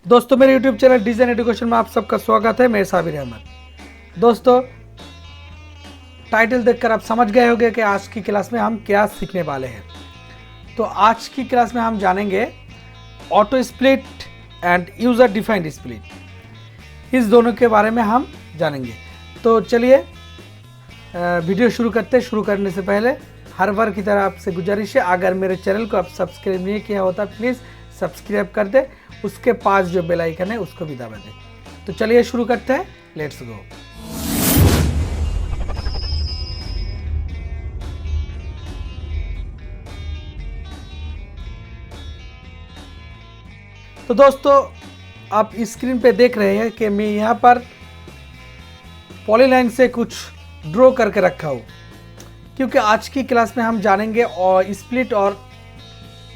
दोस्तों मेरे YouTube channel design education में आप सबका स्वागत है। मैं साबिर अहमद। दोस्तों टाइटल देखकर आप समझ गए होंगे कि आज की क्लास में हम क्या सीखने वाले हैं। तो आज की क्लास में हम जानेंगे auto split end user defined split, इस दोनों के बारे में हम जानेंगे। तो चलिए वीडियो शुरू करते हैं। शुरू करने से पहले हर बार की तरह आपसे गुजारिश है, अगर मेरे चैनल को आप सब्सक्राइब नहीं किया होता प्लीज़ सब्सक्राइब कर दे, उसके पास जो बेल आइकन है उसको भी दबा दे। तो चलिए शुरू करते हैं, लेट्स गो। तो दोस्तों आप स्क्रीन पे देख रहे हैं कि मैं यहाँ पर पॉलीलाइन से कुछ ड्रॉ करके रखा हूँ, क्योंकि आज की क्लास में हम जानेंगे और स्प्लिट और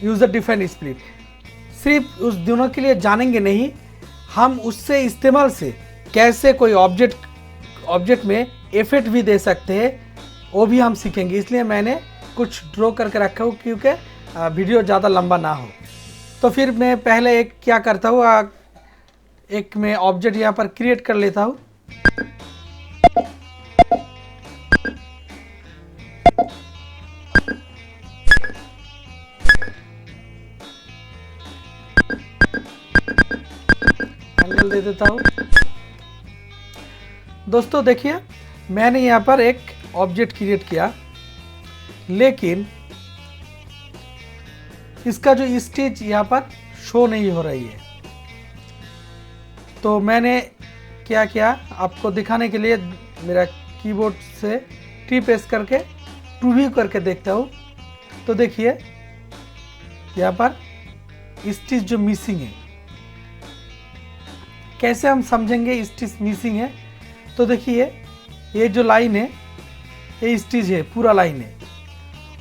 यूज़र डिफाइंड स्प्लिट। सिर्फ उस दोनों के लिए जानेंगे नहीं, हम उससे इस्तेमाल से कैसे कोई ऑब्जेक्ट में इफेक्ट भी दे सकते हैं, वो भी हम सीखेंगे। इसलिए मैंने कुछ ड्रॉ करके रखा हूँ क्योंकि वीडियो ज़्यादा लंबा ना हो। तो फिर मैं पहले एक क्या करता हूँ, एक मैं ऑब्जेक्ट यहाँ पर क्रिएट कर लेता हूँ। एंगल दे देता हूँ। दोस्तों देखिए मैंने यहाँ पर एक ऑब्जेक्ट क्रिएट किया, लेकिन इसका जो स्टेज यहाँ पर शो नहीं हो रही है। तो मैंने क्या किया, आपको दिखाने के लिए मेरा कीबोर्ड से टी प्रेस करके प्रीव्यू करके देखता हूँ। तो देखिए यहाँ पर स्टिच जो मिसिंग है, कैसे हम समझेंगे स्टिच मिसिंग है। तो देखिए ये जो लाइन है ये स्टिच है, पूरा लाइन है,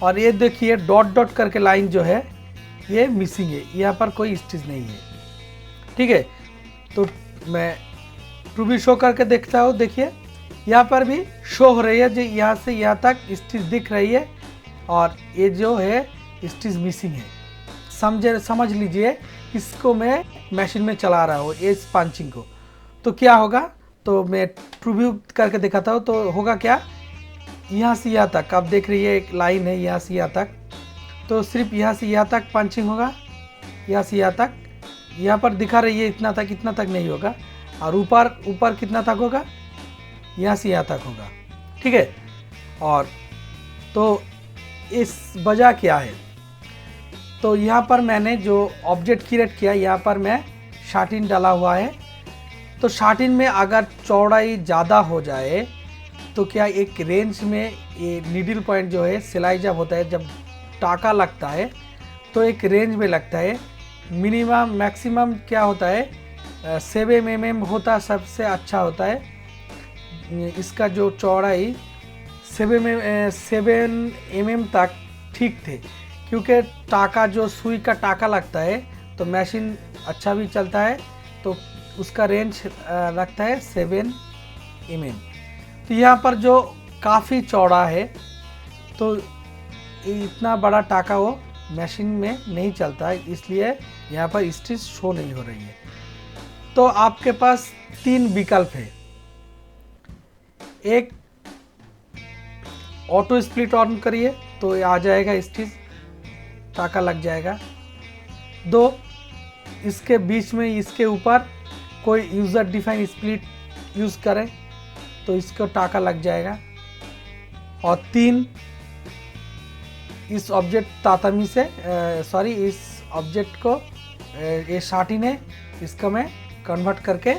और ये देखिए डॉट डॉट करके लाइन जो है ये मिसिंग है, यहाँ पर कोई स्टिच नहीं है। ठीक है, तो मैं प्रीव्यू शो करके देखता हूँ। देखिए यहाँ पर भी शो हो रही है, जो यहाँ से यहाँ तक स्टिच दिख रही है, और ये जो है स्टिच मिसिंग है। समझ लीजिए इसको मैं मशीन में चला रहा हूँ, इस पंचिंग को। तो क्या होगा, तो मैं प्रीव्यू करके दिखाता हूँ। तो होगा क्या, यहाँ से यहाँ तक आप देख रही है एक लाइन है, यहाँ से यहाँ तक, तो सिर्फ यहाँ से यहाँ तक पंचिंग होगा, यहाँ से यहाँ तक। यहाँ पर दिखा रही है इतना तक नहीं होगा, और ऊपर कितना तक होगा, यहाँ से यहाँ तक होगा। ठीक है, और तो इस वजह क्या है, तो यहाँ पर मैंने जो ऑब्जेक्ट क्रिएट किया, यहाँ पर मैं शार्टिन डाला हुआ है। तो शार्टिन में अगर चौड़ाई ज़्यादा हो जाए तो क्या एक रेंज में ये नीडल पॉइंट जो है, सिलाई जब होता है, जब टाका लगता है तो एक रेंज में लगता है। मिनिमम मैक्सिमम क्या होता है 7 mm होता, सबसे अच्छा होता है। इसका जो चौड़ाई 7 mm तक ठीक थे, क्योंकि टाका जो सुई का टाका लगता है तो मशीन अच्छा भी चलता है, तो उसका रेंज रखता है 7 mm। तो यहाँ पर जो काफ़ी चौड़ा है, तो इतना बड़ा टाका वो मशीन में नहीं चलता है, इसलिए यहाँ पर स्टिच शो नहीं हो रही है। तो आपके पास 3 विकल्प है। एक, ऑटो स्प्लिट ऑन करिए तो ये आ जाएगा स्टिच, टाका लग जाएगा। 2, इसके बीच में इसके ऊपर कोई यूज़र डिफाइंड स्प्लिट यूज़ करें तो इसको टाका लग जाएगा। और 3, इस ऑब्जेक्ट तातमी से इस ऑब्जेक्ट को ये शार्टिन है, इसको मैं कन्वर्ट करके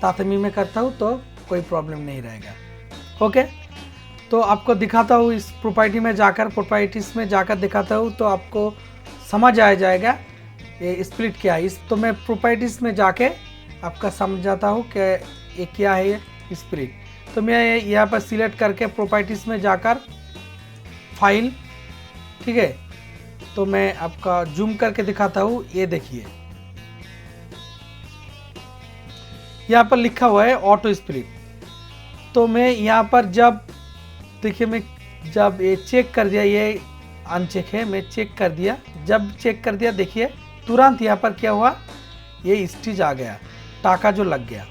तातमी में करता हूँ तो कोई प्रॉब्लम नहीं रहेगा। ओके, तो आपको दिखाता हूँ इस प्रॉपर्टीज में जाकर दिखाता हूँ, तो आपको समझ आ जाएगा ये स्प्लिट क्या है। तो मैं प्रॉपर्टीज में जाके आपका समझाता हूँ कि ये क्या है ये स्प्लिट। तो मैं यहाँ पर सिलेक्ट करके प्रॉपर्टीज में जाकर फाइल, ठीक है, तो मैं आपका जूम करके दिखाता हूँ। ये देखिए यहाँ पर लिखा हुआ है ऑटो स्प्लिट। तो मैं यहाँ पर जब देखिए, मैं जब ये चेक कर दिया, ये अनचेक है, मैं चेक कर दिया, जब चेक कर दिया देखिए तुरंत यहाँ पर क्या हुआ, ये स्टिच आ गया, टाका जो लग गया।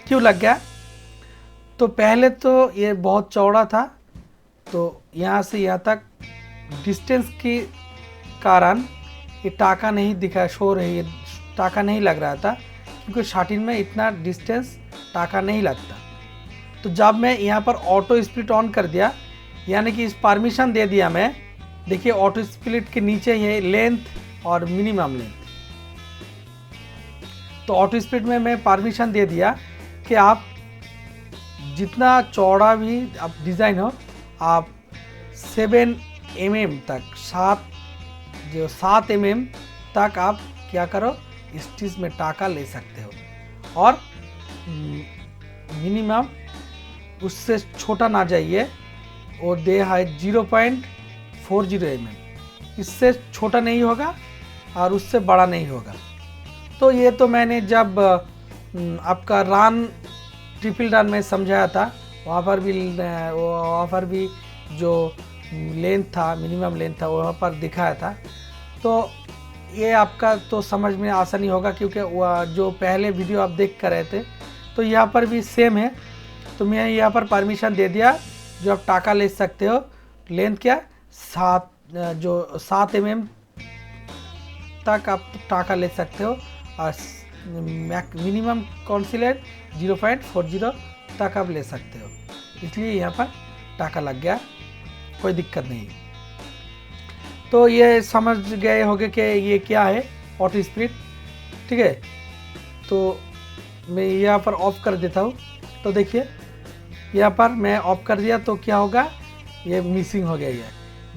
क्यों लग गया? तो पहले तो ये बहुत चौड़ा था, तो यहाँ से यहाँ तक डिस्टेंस के कारण ये टाका नहीं दिखा, शो रही टाका नहीं लग रहा था, क्योंकि शाटिन में इतना डिस्टेंस टाका नहीं लगता। तो जब मैं यहाँ पर ऑटो स्प्लिट ऑन कर दिया, यानी कि इस परमिशन दे दिया मैं, देखिए ऑटो स्प्लिट के नीचे ये लेंथ और मिनिमम लेंथ। तो ऑटो स्प्लिट में मैं परमिशन दे दिया कि आप जितना चौड़ा भी आप डिज़ाइन हो, आप 7 mm तक, 7 mm तक आप क्या करो, स्टिच में टाका ले सकते हो। और मिनिमम उससे छोटा ना जाइए, वो दे है 0.40 mm, इससे छोटा नहीं होगा और उससे बड़ा नहीं होगा। तो ये तो मैंने जब आपका ट्रिपल रन में समझाया था, वहाँ पर भी जो लेंथ था, मिनिमम लेंथ था, वहाँ पर दिखाया था। तो ये आपका तो समझ में आसानी होगा, क्योंकि वह जो पहले वीडियो आप देख कर रहे थे, तो यहाँ पर भी सेम है। तो मैं यहाँ पर परमिशन दे दिया, जो आप टाका ले सकते हो। लेंथ क्या, 7 mm तक आप टाका ले सकते हो, और मिनिमम कौन सी लेंथ 0.40 तक आप ले सकते हो। इसलिए यहाँ पर टाका लग गया, कोई दिक्कत नहीं। तो ये समझ गए होंगे कि ये क्या है ऑटो स्प्लिट, ठीक है। तो मैं यहाँ पर ऑफ कर देता हूँ। तो देखिए यहाँ पर मैं ऑफ कर दिया, तो क्या होगा, ये मिसिंग हो गया, ये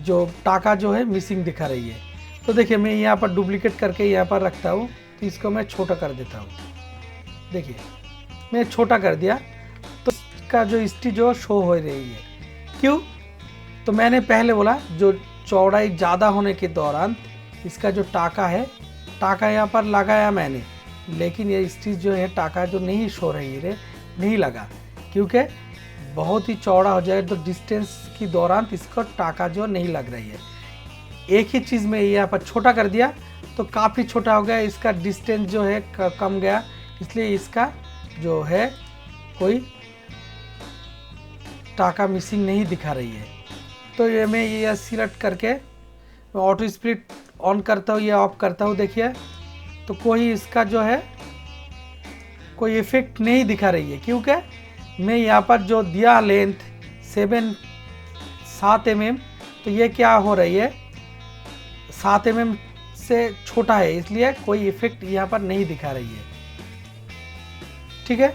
जो टाका जो है मिसिंग दिखा रही है। तो देखिए मैं यहाँ पर डुप्लीकेट करके यहाँ पर रखता हूँ, तो इसको मैं छोटा कर देता हूँ। देखिए मैं छोटा कर दिया, तो इसका जो स्टिच जो शो हो रही है। क्यों? तो मैंने पहले बोला, जो चौड़ाई ज़्यादा होने के दौरान इसका जो टाका है, टाका यहाँ पर लगाया मैंने, लेकिन ये स्टिच जो है टाका जो नहीं शो रही है, नहीं लगा, क्योंकि बहुत ही चौड़ा हो जाए तो डिस्टेंस के दौरान इसको टाका जो नहीं लग रही है। एक ही चीज़ में यहाँ पर छोटा कर दिया, तो काफ़ी छोटा हो गया, इसका डिस्टेंस जो है कम गया, इसलिए इसका जो है कोई टाका मिसिंग नहीं दिखा रही है। तो ये मैं ये सिलेक्ट करके ऑटो स्प्लिट ऑन करता हूँ या ऑफ करता हूँ। देखिए तो कोई इसका जो है कोई इफेक्ट नहीं दिखा रही है, क्योंकि मैं यहाँ पर जो दिया लेंथ 7 mm, तो ये क्या हो रही है, 7 mm से छोटा है, इसलिए कोई इफेक्ट यहाँ पर नहीं दिखा रही है, ठीक है।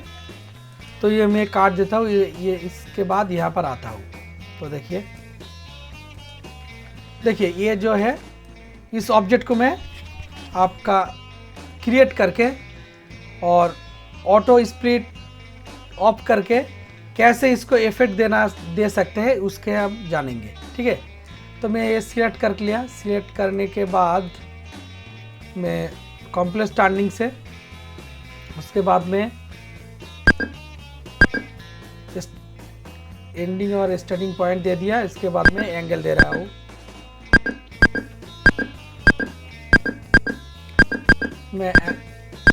तो ये मैं काट देता हूँ, ये इसके बाद यहाँ पर आता हूँ। तो देखिए ये जो है, इस ऑब्जेक्ट को मैं आपका क्रिएट करके और ऑटो स्प्लिट ऑफ करके कैसे इसको इफेक्ट दे सकते हैं, उसके हम जानेंगे, ठीक है। तो मैं ये सिलेक्ट कर लिया। सिलेक्ट करने के बाद मैं कॉम्प्लेक्स टर्निंग से, उसके बाद में एंडिंग और स्टार्टिंग पॉइंट दे दिया, इसके बाद में एंगल दे रहा हूँ। मैं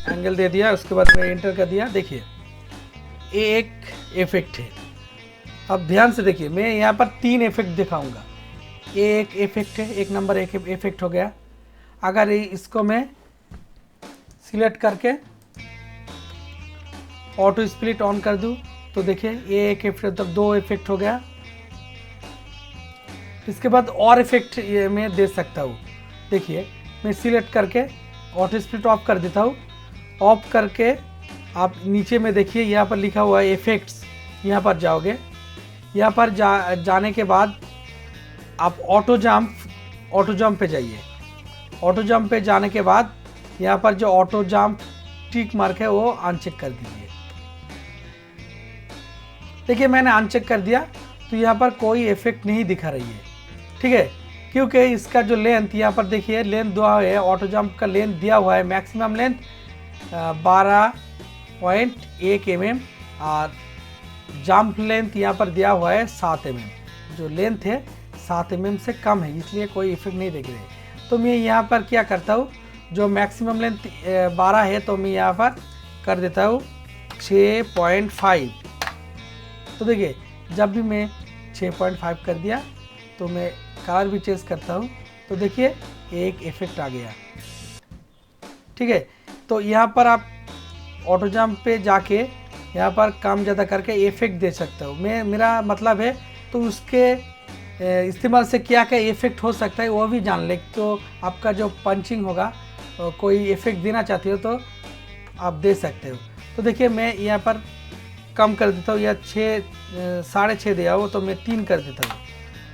एंगल दे दिया, उसके बाद मैं एंटर कर दिया। देखिए ये एक इफेक्ट है। अब ध्यान से देखिए, मैं यहाँ पर 3 इफेक्ट दिखाऊंगा। ये एक इफेक्ट है, 1 नंबर एक इफेक्ट हो गया। अगर इसको मैं सिलेक्ट करके ऑटो स्प्लिट ऑन कर दूं, तो देखिए ये एक इफेक्ट, तब 2 इफेक्ट हो गया। इसके बाद और इफेक्ट ये मैं दे सकता हूँ। देखिए मैं सिलेक्ट करके ऑटो स्प्लिट ऑफ कर देता हूँ। ऑफ करके आप नीचे में देखिए यहाँ पर लिखा हुआ है इफेक्ट्स, यहाँ पर जाओगे। यहाँ पर जाने के बाद आप ऑटो जंप पे जाइए। ऑटो जंप पे जाने के बाद यहाँ पर जो ऑटो जंप टिक मार्क है वो अनचेक कर दीजिए। देखिए मैंने अनचेक कर दिया, तो यहाँ पर कोई इफेक्ट नहीं दिखा रही है, ठीक है। क्योंकि इसका जो लेंथ यहाँ पर देखिए, लेंथ दिया है, ऑटो जंप का लेंथ दिया हुआ है, मैक्सिमम लेंथ 12.1 mm और जंप लेंथ यहाँ पर दिया हुआ है 7 mm। जो लेंथ है 7 mm से कम है, इसलिए कोई इफेक्ट नहीं दिख रही है। तो मैं यहाँ पर क्या करता हूँ, जो मैक्सिमम लेंथ 12 है तो मैं यहाँ पर कर देता हूँ 6.5। तो देखिए जब भी मैं 6.5 कर दिया तो मैं कलर भी चेंज करता हूँ तो देखिए एक इफेक्ट आ गया। ठीक है, तो यहाँ पर आप ऑटो जंप पे जाके यहाँ पर कम ज़्यादा करके इफेक्ट दे सकते हो। मेरा मतलब है तो उसके इस्तेमाल से क्या क्या इफेक्ट हो सकता है वो भी जान ले। तो आपका जो पंचिंग होगा कोई इफेक्ट देना चाहते हो तो आप दे सकते हो। तो देखिए मैं यहाँ पर कम कर देता हूँ, या 6.5 दिया हो तो मैं 3 कर देता हूँ।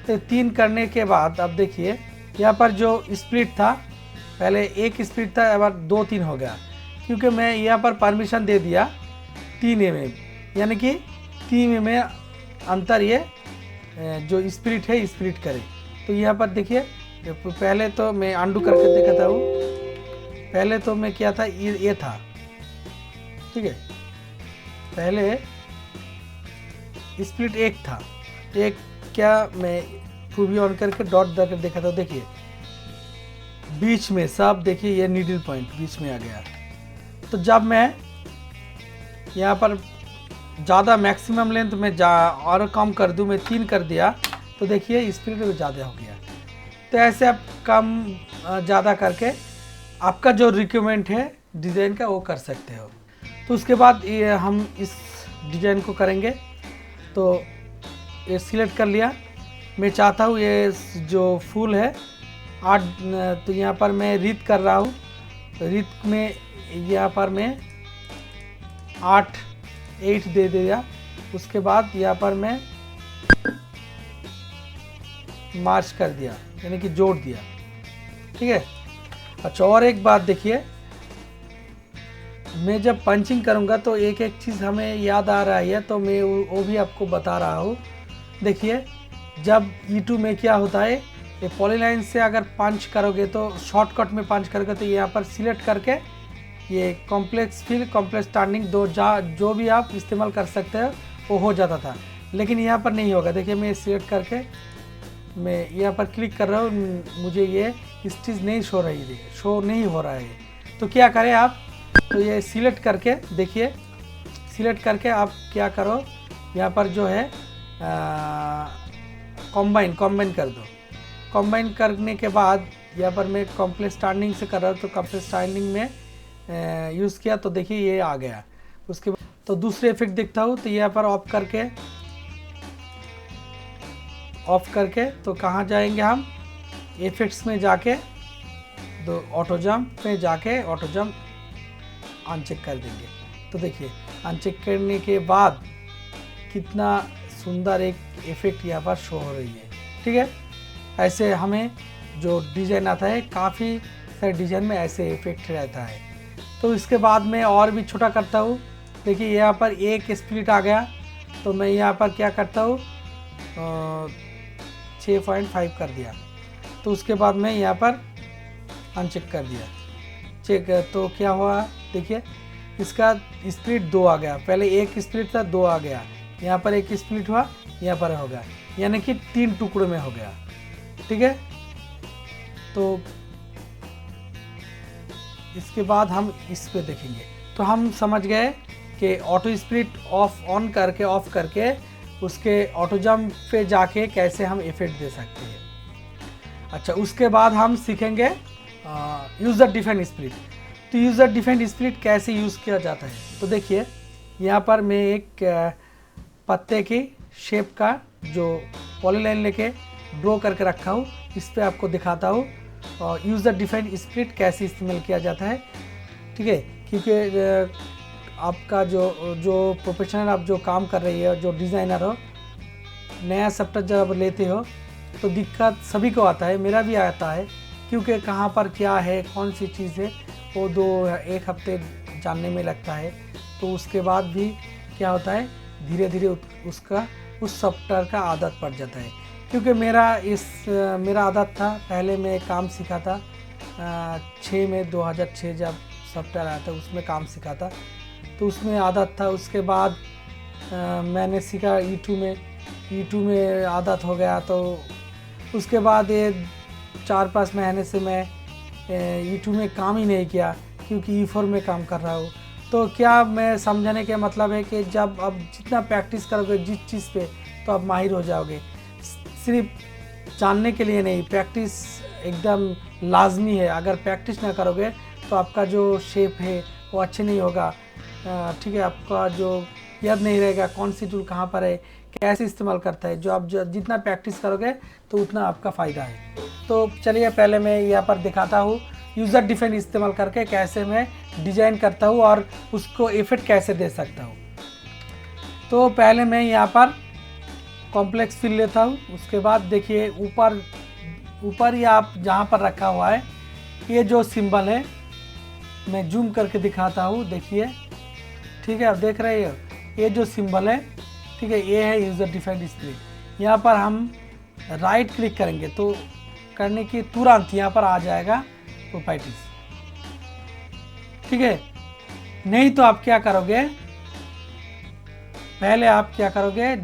तो 3 करने के बाद अब देखिए यहाँ पर जो स्प्लिट था, पहले एक स्प्लिट था, अब 2-3 हो गया, क्योंकि मैं यहाँ पर परमिशन दे दिया 3 mm, यानी कि 3 mm अंतर ये जो स्प्लिट है स्प्लिट करे। तो यहाँ पर देखिए पहले तो मैं अंडू करके देखता हूँ। पहले तो मैं क्या था, ये था, ठीक है, पहले स्प्लिट एक था, एक क्या मैं भी ऑन करके डॉट करके देखा था। देखिए बीच में सब देखिए ये नीडल पॉइंट बीच में आ गया। तो जब मैं यहाँ पर ज़्यादा मैक्सिमम लेंथ में और कम कर दूँ, मैं 3 कर दिया तो देखिए स्प्लिट में ज़्यादा हो गया। तो ऐसे आप कम ज़्यादा करके आपका जो रिक्वायरमेंट है डिज़ाइन का वो कर सकते हो। तो उसके बाद ये हम इस डिज़ाइन को करेंगे। तो ये सिलेक्ट कर लिया। मैं चाहता हूँ ये जो फूल है 8, तो यहाँ पर मैं रीत कर रहा हूँ। तो रीत में यहाँ पर मैं 8 दे दिया। उसके बाद यहाँ पर मैं मार्च कर दिया, यानी कि जोड़ दिया। ठीक है। अच्छा, और एक बात देखिए, मैं जब पंचिंग करूँगा तो एक एक चीज़ हमें याद आ रहा है, तो मैं वो भी आपको बता रहा हूँ। देखिए जब E2 में क्या होता है, ये पॉलीलाइन से अगर पंच करोगे तो शॉर्टकट में पंच करोगे तो यहाँ पर सिलेक्ट करके ये कॉम्प्लेक्स फिल, कॉम्प्लेक्स टर्निंग जो भी आप इस्तेमाल कर सकते हो वो हो जाता था, लेकिन यहाँ पर नहीं होगा। देखिए मैं सिलेक्ट करके मैं यहाँ पर क्लिक कर रहा हूँ, मुझे ये स्टिच नहीं शो नहीं हो रहा है। तो क्या करें आप, तो ये सिलेक्ट करके देखिए, सिलेक्ट करके आप क्या करो, यहाँ पर जो है कंबाइन कर दो। कंबाइन करने के बाद यहाँ पर मैं कॉम्प्लेक्स टर्निंग से कर रहा हूँ, तो कॉम्प्लेक्स टर्निंग में यूज़ किया तो देखिए ये आ गया। उसके बाद तो दूसरे इफेक्ट देखता हूँ, तो यहाँ पर ऑफ करके तो कहाँ जाएंगे हम, इफेक्ट्स में जाके तो ऑटो जंप में जाके ऑटो जंप अनचेक कर देंगे। तो देखिए अनचेक करने के बाद कितना सुंदर एक इफेक्ट यहाँ पर शो हो रही है। ठीक है, ऐसे हमें जो डिज़ाइन आता है, काफ़ी सारे डिज़ाइन में ऐसे इफेक्ट रहता है। तो इसके बाद मैं और भी छोटा करता हूँ। देखिए यहाँ पर एक स्प्लिट आ गया, तो मैं यहाँ पर क्या करता हूँ, 6.5 कर दिया। तो उसके बाद मैं यहाँ पर अनचेक कर दिया, चेक, तो क्या हुआ देखिए, इसका स्प्लिट 2 आ गया। पहले एक स्प्लिट था, 2 आ गया। यहाँ पर एक स्प्लिट हुआ, यहाँ पर हो गया, यानी कि 3 टुकड़ों में हो गया। ठीक है, तो इसके बाद हम इस पे देखेंगे। तो हम समझ गए कि ऑटो स्प्लिट ऑन करके ऑफ करके उसके ऑटो जंप पे जाके कैसे हम इफेक्ट दे सकते हैं। अच्छा, उसके बाद हम सीखेंगे यूज़र डिफाइंड स्प्लिट। तो यूज़र डिफाइंड स्प्लिट कैसे यूज़ किया जाता है, तो देखिए यहाँ पर मैं एक पत्ते की शेप का जो पॉलीलाइन लेके ड्रॉ करके रखा हूँ, इस पर आपको दिखाता हूँ और यूज़र डिफाइंड स्प्लिट कैसे इस्तेमाल किया जाता है। ठीक है, क्योंकि आपका जो प्रोफेशनल आप जो काम कर रही है, जो डिज़ाइनर हो, नया सॉफ्टवेयर जब लेते हो तो दिक्कत सभी को आता है, मेरा भी आता है, क्योंकि कहाँ पर क्या है, कौन सी चीज़ है, वो 1 हफ्ते जानने में लगता है। तो उसके बाद भी क्या होता है, धीरे धीरे उस सॉफ्टवेयर का आदत पड़ जाता है। क्योंकि मेरा आदत था, पहले मैं काम सीखा था 2006 जब सॉफ्टवेयर आया था उसमें काम सीखा था, तो उसमें आदत था। उसके बाद मैंने सीखा E2 में आदत हो गया। तो उसके बाद ये 4-5 महीने से मैं E2 में काम ही नहीं किया क्योंकि E4 में काम कर रहा हूँ। तो क्या मैं समझाने का मतलब है कि जब अब जितना प्रैक्टिस करोगे जिस चीज़ पे तो आप माहिर हो जाओगे। सिर्फ जानने के लिए नहीं, प्रैक्टिस एकदम लाजमी है। अगर प्रैक्टिस ना करोगे तो आपका जो शेप है वो अच्छे नहीं होगा, ठीक है। आपका जो याद नहीं रहेगा कौन सी टूल कहाँ पर है, कैसे इस्तेमाल करता है। जो आप जितना प्रैक्टिस करोगे तो उतना आपका फ़ायदा है। तो चलिए पहले मैं यहाँ पर दिखाता हूँ यूज़र डिफाइन इस्तेमाल करके कैसे मैं डिज़ाइन करता हूँ और उसको इफेक्ट कैसे दे सकता हूँ। तो पहले मैं यहाँ पर कॉम्प्लेक्स फिल लेता हूँ। उसके बाद देखिए ऊपर ही आप जहाँ पर रखा हुआ है ये जो सिंबल है, मैं जूम करके दिखाता हूँ, देखिए, ठीक है। आप देख रहे हो ये जो सिंबल है, ठीक है, ये है यूज़र डिफाइंड स्प्लिट। यहाँ पर हम राइट क्लिक करेंगे तो करने की तुरंत यहाँ पर आ जाएगा प्रॉपर्टीज, ठीक है। नहीं तो आप क्या करोगे, पहले आप क्या करोगे,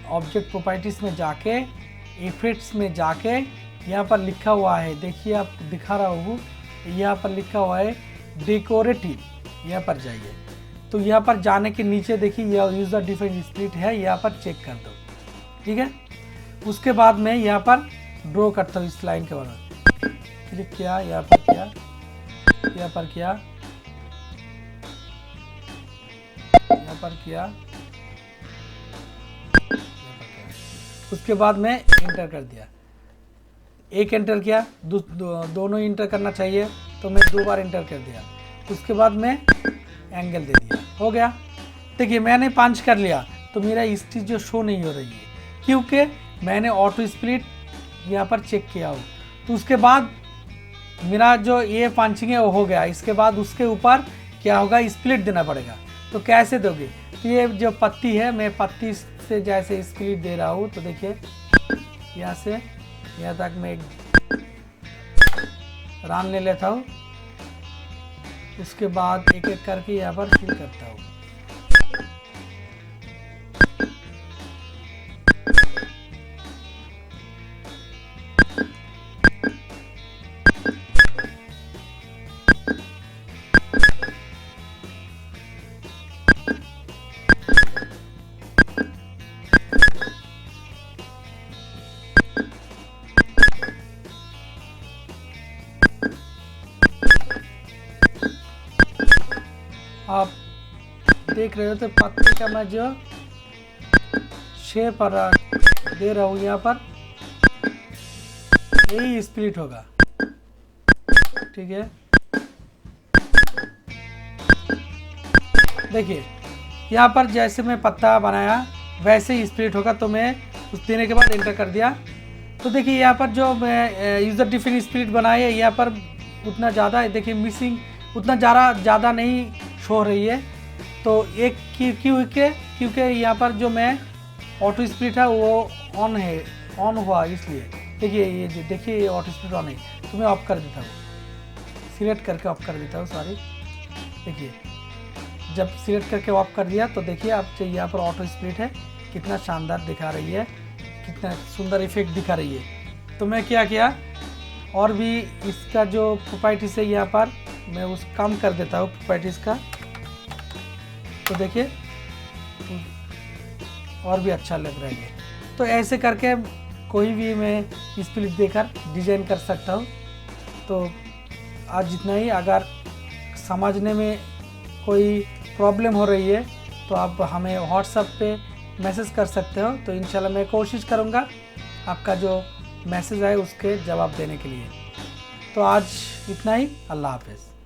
ऑब्जेक्ट प्रॉपर्टीज में जाके इफेक्ट्स में जाके यहाँ पर लिखा हुआ है, देखिए आप दिखा रहा हूँ, यहाँ पर लिखा हुआ है डेकोरेटिव, यहाँ पर जाइए। तो यहाँ पर जाने के नीचे देखिए यह यूज़र डिफाइंड स्प्लिट है, यहाँ पर चेक कर दो, ठीक है। उसके बाद मैं यहाँ पर ड्रॉ करता हूँ इस लाइन के बाद क्लिक किया, यहाँ पर किया, यहाँ पर किया, यहाँ पर किया, उसके बाद मैं एंटर कर दिया। एक एंटर किया, दोनों एंटर करना चाहिए तो मैं 2 बार एंटर कर दिया। उसके बाद मैं एंगल दे दिया, हो गया। देखिए मैंने पंच कर लिया तो मेरा स्टिच जो शो नहीं हो रही है क्योंकि मैंने ऑटो स्प्लिट यहाँ पर चेक किया हो। तो उसके बाद मेरा जो ये पंचिंग है वो हो गया। इसके बाद उसके ऊपर क्या होगा, स्प्लिट देना पड़ेगा। तो कैसे दोगे, तो ये जो पत्ती है मैं पत्ती से जैसे स्प्लिट दे रहा हूँ, तो देखिए यहाँ से यहाँ तक मैं एक रान ले लेता हूँ। उसके बाद एक एक करके यहाँ पर फिल करता हूँ। आप देख रहे हो तो पत्ते का मैं जो शेप दे रहा हूँ यहाँ पर यही स्प्लिट होगा, ठीक है। देखिए यहाँ पर जैसे मैं पत्ता बनाया वैसे ही स्प्लिट होगा। तो मैं उस देने के बाद एंटर कर दिया। तो देखिए यहाँ पर जो मैं यूज़र डिफाइंड स्प्लिट बनाई है यहाँ पर उतना ज़्यादा है, देखिए मिसिंग उतना ज़्यादा नहीं शो रही है। तो एक क्योंकि यहाँ पर जो मैं ऑटो स्प्लिट है वो ऑन हुआ, इसलिए देखिए ये जो देखिए ये ऑटो स्प्लिट ऑन है। तो मैं ऑफ कर देता हूँ, सिलेक्ट करके ऑफ कर देता हूँ, सॉरी। देखिए जब सिलेक्ट करके ऑफ कर दिया तो देखिए अब जो यहाँ पर ऑटो स्प्लिट है कितना शानदार दिखा रही है, कितना सुंदर इफेक्ट दिखा रही है। तो मैं क्या किया, और भी इसका जो प्रॉपर्टीज है यहाँ पर मैं उस कम कर देता हूँ प्रॉपर्टीज़ का। तो देखिए और भी अच्छा लग रहा है। तो ऐसे करके कोई भी मैं स्प्लिट देकर डिज़ाइन कर सकता हूँ। तो आज जितना ही, अगर समझने में कोई प्रॉब्लम हो रही है तो आप हमें व्हाट्सएप पे मैसेज कर सकते हो। तो इंशाल्लाह मैं कोशिश करूँगा आपका जो मैसेज आए उसके जवाब देने के लिए। तो आज इतना ही, अल्लाह हाफ़िज़।